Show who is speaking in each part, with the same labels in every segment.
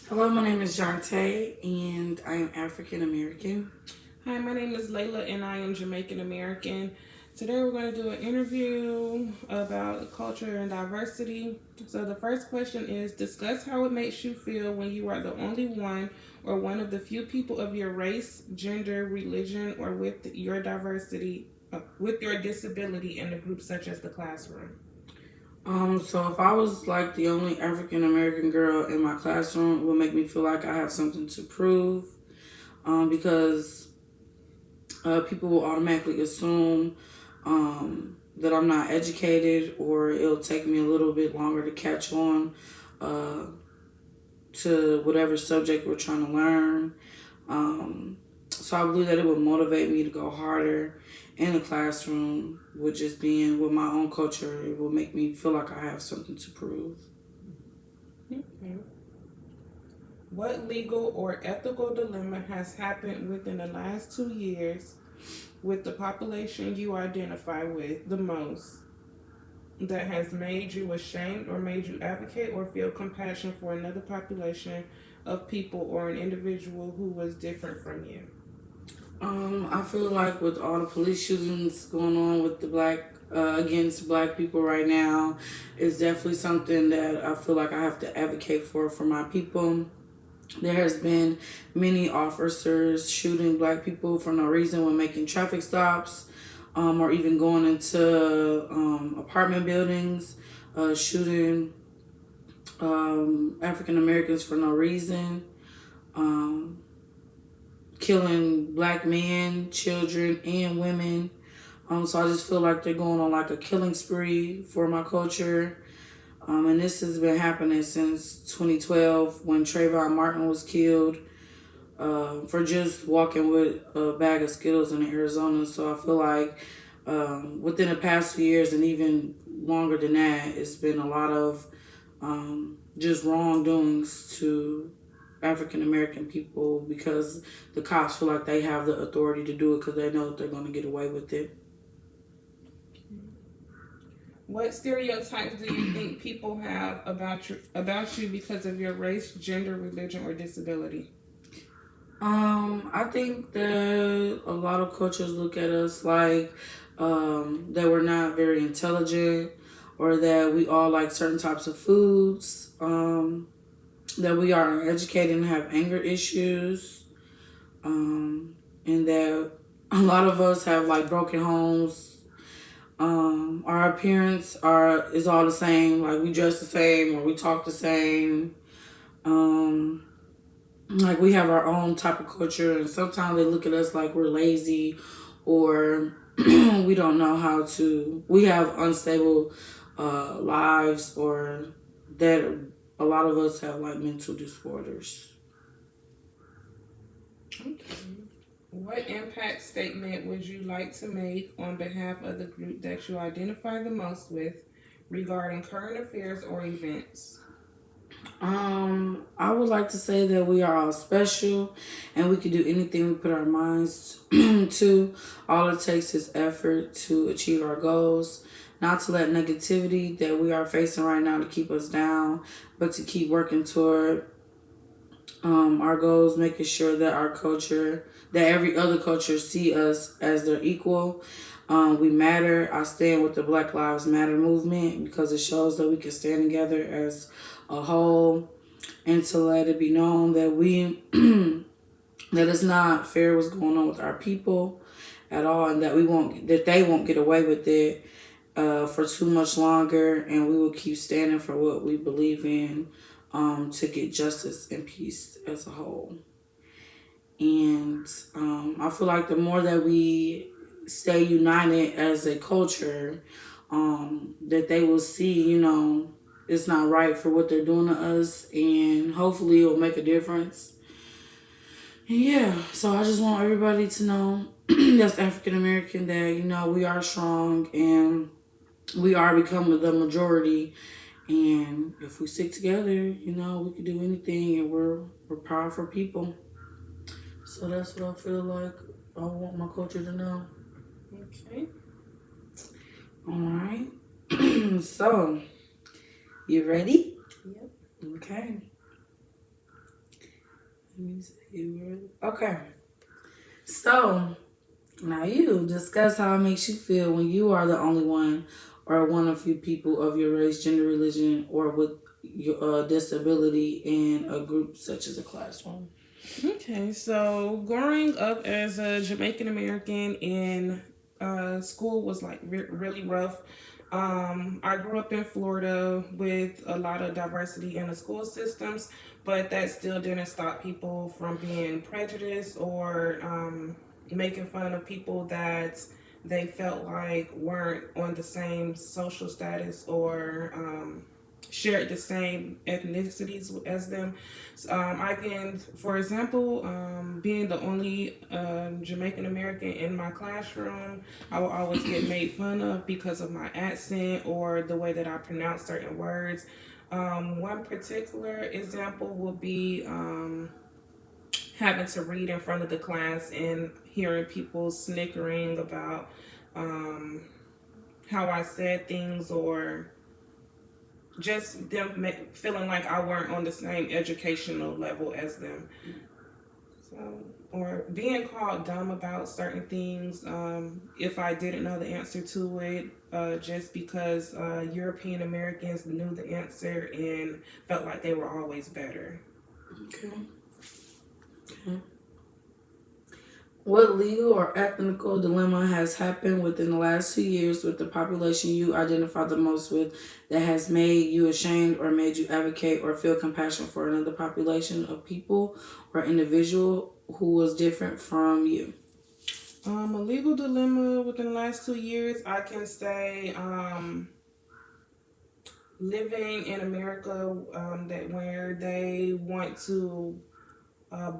Speaker 1: Hello, my name is Jante, and I am African American.
Speaker 2: Hi, my name is Layla and I am Jamaican American. Today we're going to do an interview about culture and diversity. So, the first question is discuss how it makes you feel when you are the only one or one of the few people of your race, gender, religion, or with your diversity, with your disability in a group such as the classroom.
Speaker 1: So if I was like the only African American girl in my classroom, it would make me feel like I have something to prove. Because people will automatically assume that I'm not educated, or it'll take me a little bit longer to catch on uh, to whatever subject we're trying to learn. So I believe that it would motivate me to go harder in the classroom with just being with my own culture. It will make me feel like I have something to prove.
Speaker 2: Okay. What legal or ethical dilemma has happened within the last 2 years with the population you identify with the most that has made you ashamed or made you advocate or feel compassion for another population of people or an individual who was different from you?
Speaker 1: I feel like with all the police shootings going on with the black against black people right now, it's definitely something that I feel like I have to advocate for my people. There has been many officers shooting black people for no reason when making traffic stops, or even going into apartment buildings, shooting African Americans for no reason, um, killing black men, children, and women. So I just feel like they're going on like a killing spree for my culture. And this has been happening since 2012 when Trayvon Martin was killed for just walking with a bag of Skittles in Arizona. So I feel like within the past few years and even longer than that, it's been a lot of just wrongdoings to African American people because the cops feel like they have the authority to do it because they know that they're going to get away with it.
Speaker 2: What stereotypes do you think people have about you because of your race, gender, religion, or disability?
Speaker 1: I think that a lot of cultures look at us like that we're not very intelligent, or that we all like certain types of foods, that we are uneducated and have anger issues, and that a lot of us have like broken homes. Our appearance are is all the same, like we dress the same or we talk the same. Um, like we have our own type of culture, and sometimes they look at us like we're lazy, or we don't know how to. We have unstable lives, or that a lot of us have like mental disorders.
Speaker 2: Okay. What impact statement would you like to make on behalf of the group that you identify the most with regarding current affairs or events?
Speaker 1: I would like to say that we are all special and we can do anything we put our minds to. All it takes is effort to achieve our goals, not to let negativity that we are facing right now to keep us down, but to keep working toward our goals, making sure that our culture, that every other culture see us as their equal. We matter. I stand with the Black Lives Matter movement because it shows that we can stand together as a whole, and to let it be known that we that it's not fair what's going on with our people at all, and that they won't get away with it for too much longer, and we will keep standing for what we believe in, to get justice and peace as a whole. And I feel like the more that we stay united as a culture, that they will see, it's not right for what they're doing to us, and hopefully it will make a difference. And yeah, so I just want everybody to know that's African American that, we are strong and we are becoming the majority. And if we stick together, we can do anything, and we're powerful people. So that's what I feel like I want my culture to know.
Speaker 2: Okay.
Speaker 1: All right. So, you ready?
Speaker 2: Yep.
Speaker 1: Okay. Let me see. Okay. So now you discuss how it makes you feel when you are the only one or one of few people of your race, gender, religion, or with your disability in a group such as a classroom.
Speaker 2: Okay, so growing up as a Jamaican American in school was like really rough. I grew up in Florida with a lot of diversity in the school systems, but that still didn't stop people from being prejudiced or making fun of people that they felt like weren't on the same social status or shared the same ethnicities as them. I can, for example, being the only Jamaican American in my classroom, I will always get made fun of because of my accent or the way that I pronounce certain words. One particular example will be having to read in front of the class and hearing people snickering about um, how I said things or just them feeling like I weren't on the same educational level as them. So, or being called dumb about certain things if I didn't know the answer to it, just because European Americans knew the answer and felt like they were always better.
Speaker 1: Okay. Okay. What legal or ethnical dilemma has happened within the last 2 years with the population you identify the most with that has made you ashamed or made you advocate or feel compassion for another population of people or individual who was different from you?
Speaker 2: A legal dilemma within the last 2 years, I can say living in America, that where they want to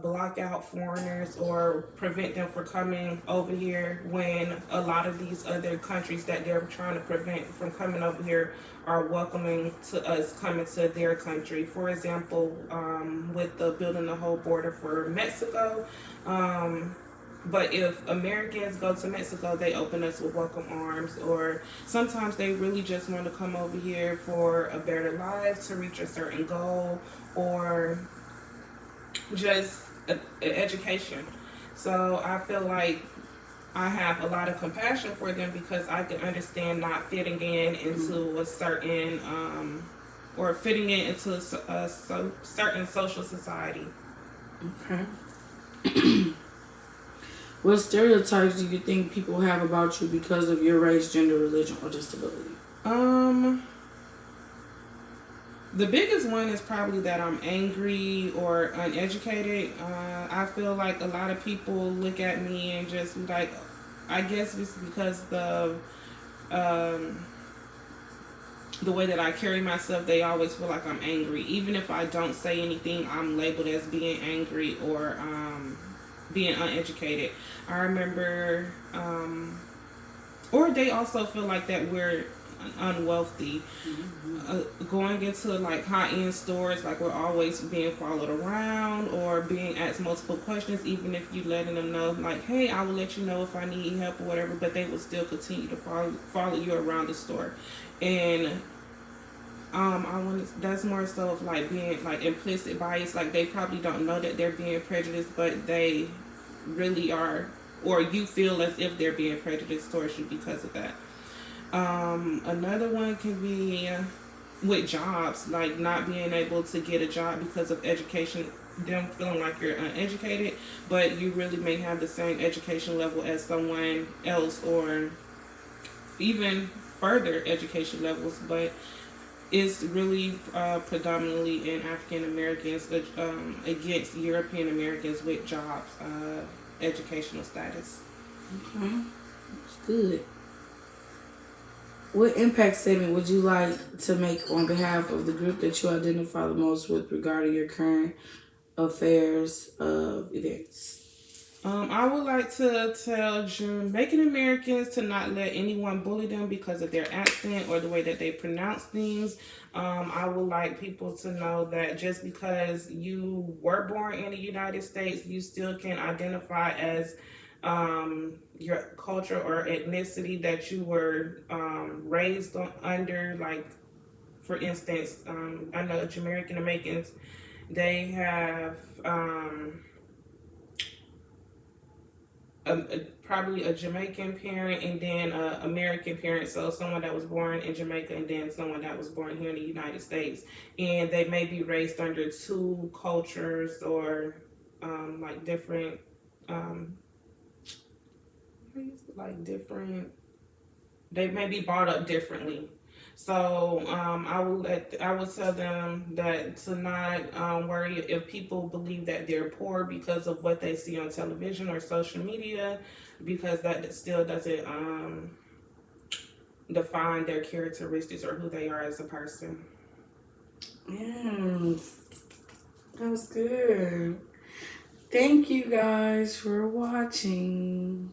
Speaker 2: block out foreigners or prevent them from coming over here when a lot of these other countries that they're trying to prevent from coming over here are welcoming to us coming to their country. For example, with the building the whole border for Mexico. But if Americans go to Mexico, they open us with welcome arms, or sometimes they really just want to come over here for a better life, to reach a certain goal, or just education. So I feel like I have a lot of compassion for them because I can understand not fitting in into a certain or fitting in into a certain social society.
Speaker 1: Okay. What stereotypes do you think people have about you because of your race, gender, religion, or disability?
Speaker 2: The biggest one is probably that I'm angry or uneducated. I feel like a lot of people look at me and just like, I guess it's because the way that I carry myself, they always feel like I'm angry. Even if I don't say anything, I'm labeled as being angry or being uneducated. I remember, or they also feel like that we're unwealthy. Going into like high-end stores, like we're always being followed around or being asked multiple questions, even if you letting them know like, hey, I will let you know if I need help or whatever, but they will still continue to follow you around the store. And I want that's more so of like being like implicit bias, like they probably don't know that they're being prejudiced, but they really are, or you feel as if they're being prejudiced towards you because of that. Another one can be with jobs, like not being able to get a job because of education, them feeling like you're uneducated, but you really may have the same education level as someone else, or even further education levels, but it's really predominantly in African Americans against European Americans with jobs, educational status.
Speaker 1: Okay, that's good. What impact statement would you like to make on behalf of the group that you identify the most with regarding your current affairs of events?
Speaker 2: I would like to tell Jamaican Americans to not let anyone bully them because of their accent or the way that they pronounce things. I would like people to know that just because you were born in the United States, you still can identify as your culture or ethnicity that you were raised under. Like, for instance, I know Jamaican Americans They have probably a Jamaican parent and then an American parent. So someone that was born in Jamaica and then someone that was born here in the United States. And they may be raised under two cultures or like different, different. They may be brought up differently. So I will tell them that to not worry if people believe that they're poor because of what they see on television or social media, because that still doesn't define their characteristics or who they are as a person.
Speaker 1: Yes, that was good. Thank you guys for watching.